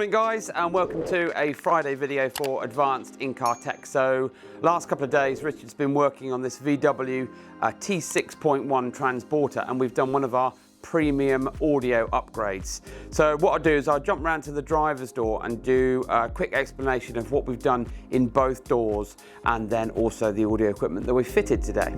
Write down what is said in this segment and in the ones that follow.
Morning guys, and welcome to a Friday video for Advanced In-Car Tech. So last couple of days Richard's been working on this VW T6.1 transporter, and we've done one of our premium audio upgrades. So what I'll do is I'll jump around to the driver's door and do a quick explanation of what we've done in both doors, and then also the audio equipment that we've fitted today.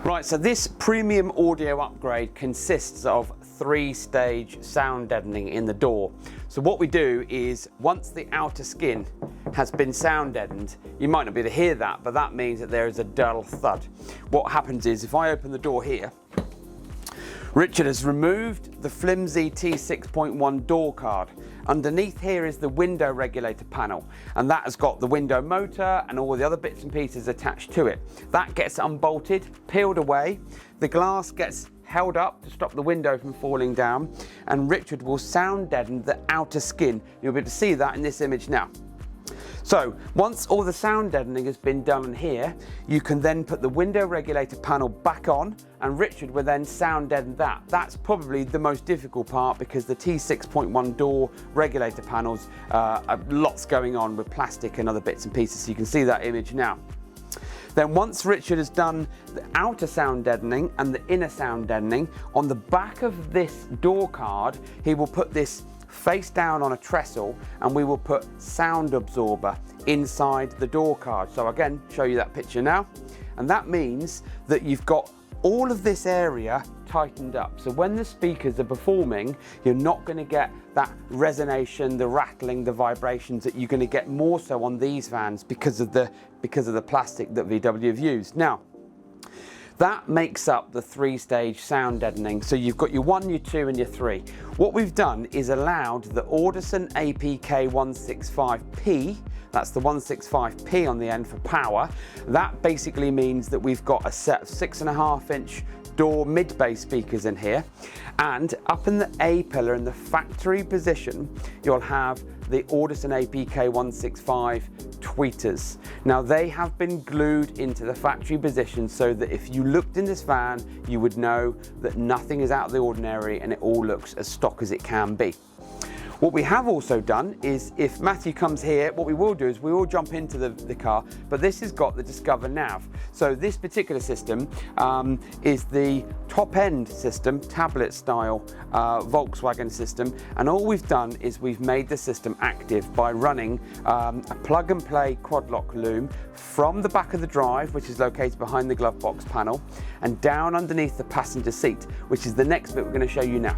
Right, so this premium audio upgrade consists of 3-stage sound deadening in the door. So what we do is, once the outer skin has been sound deadened, you might not be able to hear that, but that means that there is a dull thud. What happens is, if I open the door here, Richard has removed the flimsy T6.1 door card. Underneath here is the window regulator panel, and that has got the window motor and all the other bits and pieces attached to it. That gets unbolted, peeled away, the glass gets held up to stop the window from falling down, and Richard will sound deaden the outer skin. You'll be able to see that in this image now. So once all the sound deadening has been done in here, you can then put the window regulator panel back on, and Richard will then sound deaden that. That's probably the most difficult part, because the T6.1 door regulator panels have lots going on with plastic and other bits and pieces, so you can see that image now. Then once Richard has done the outer sound deadening and the inner sound deadening, on the back of this door card he will put this face down on a trestle, and we will put sound absorber inside the door card. So again, show you that picture now, and that means that you've got all of this area tightened up, so when the speakers are performing, you're not going to get that resonation, the rattling, the vibrations that you're going to get more so on these vans because of the plastic that VW have used. Now, that makes up the 3-stage sound deadening. So you've got your 1, your 2 and your 3. What we've done is allowed the AUDISON APK 165P, that's the 165P on the end for power. That basically means that we've got a set of 6.5-inch door mid-bass speakers in here, and up in the A pillar in the factory position you'll have the AUDISON APK 165 tweeters. Now they have been glued into the factory position so that if you looked in this van you would know that nothing is out of the ordinary and it all looks as stock as it can be. What we have also done is, if Matthew comes here, what we will do is we will jump into the car, but this has got the Discover Nav. So this particular system is the top end system, tablet style Volkswagen system, and all we've done is we've made the system active by running a plug and play quad lock loom from the back of the drive, which is located behind the glove box panel, and down underneath the passenger seat, which is the next bit we're going to show you now.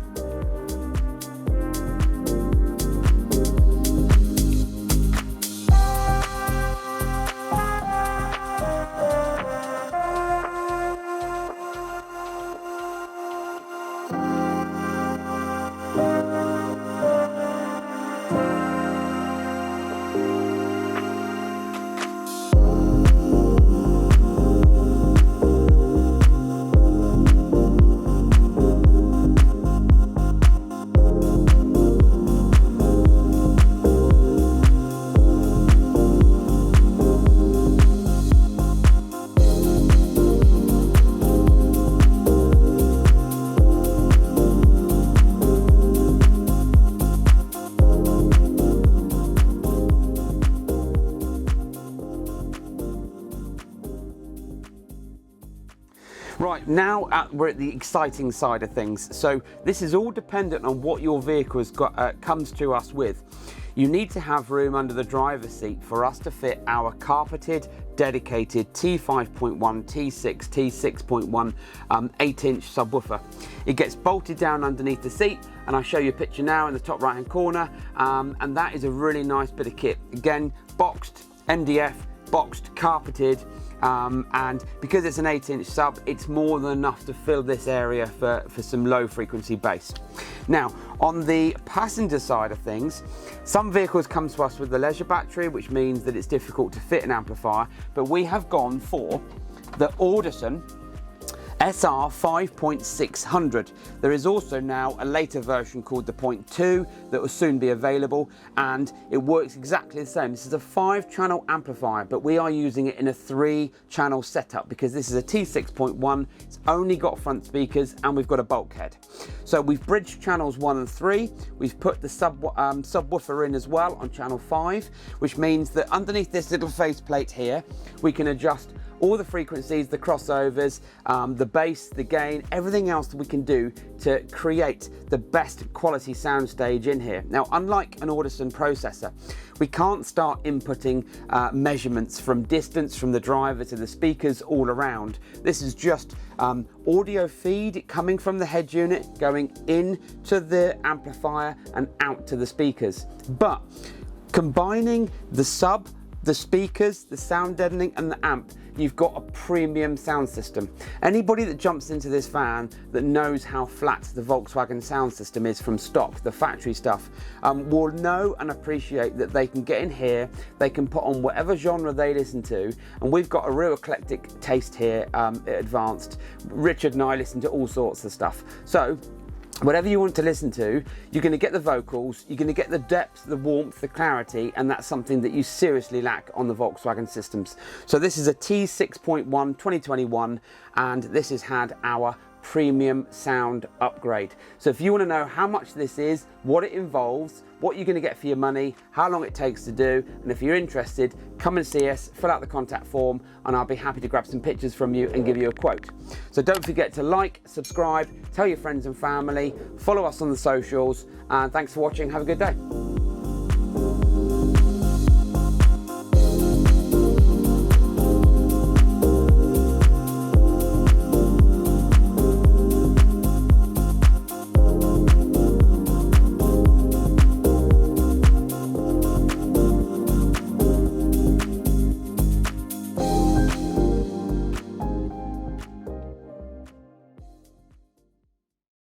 Right, now we're at the exciting side of things. So this is all dependent on what your vehicle has got, comes to us with. You need to have room under the driver's seat for us to fit our carpeted, dedicated T5.1, T6, T6.1 8-inch subwoofer. It gets bolted down underneath the seat, and I'll show you a picture now in the top right hand corner, and that is a really nice bit of kit. Again, boxed, MDF, boxed, carpeted, and because it's an 8-inch sub, it's more than enough to fill this area for some low frequency bass. Now, on the passenger side of things, some vehicles come to us with the leisure battery, which means that it's difficult to fit an amplifier, but we have gone for the AUDISON SR 5.600. There is also now a later version called the 0.2 that will soon be available, and it works exactly the same. This is a 5-channel amplifier, but we are using it in a 3-channel setup because this is a T6.1. It's only got front speakers and we've got a bulkhead. So we've bridged channels 1 and 3. We've put the subwoofer in as well on channel 5, which means that underneath this little faceplate here, we can adjust all the frequencies, the crossovers, the bass, the gain, everything else that we can do to create the best quality soundstage in here. Now, unlike an AUDISON processor, we can't start inputting measurements from distance from the driver to the speakers all around. This is just audio feed coming from the head unit, going into the amplifier and out to the speakers. But combining the sub, the speakers, the sound deadening and the amp, you've got a premium sound system. Anybody that jumps into this van that knows how flat the Volkswagen sound system is from stock, the factory stuff, will know and appreciate that they can get in here, they can put on whatever genre they listen to, and we've got a real eclectic taste here at Advanced. Richard and I listen to all sorts of stuff. So whatever you want to listen to, you're going to get the vocals, you're going to get the depth, the warmth, the clarity, and that's something that you seriously lack on the Volkswagen systems. So this is a T6.1 2021, and this has had our premium sound upgrade. So if you want to know how much this is, what it involves, what you're going to get for your money, how long it takes to do, and if you're interested, come and see us, fill out the contact form, and I'll be happy to grab some pictures from you and give you a quote. So don't forget to like, subscribe, tell your friends and family, follow us on the socials, and thanks for watching. Have a good day.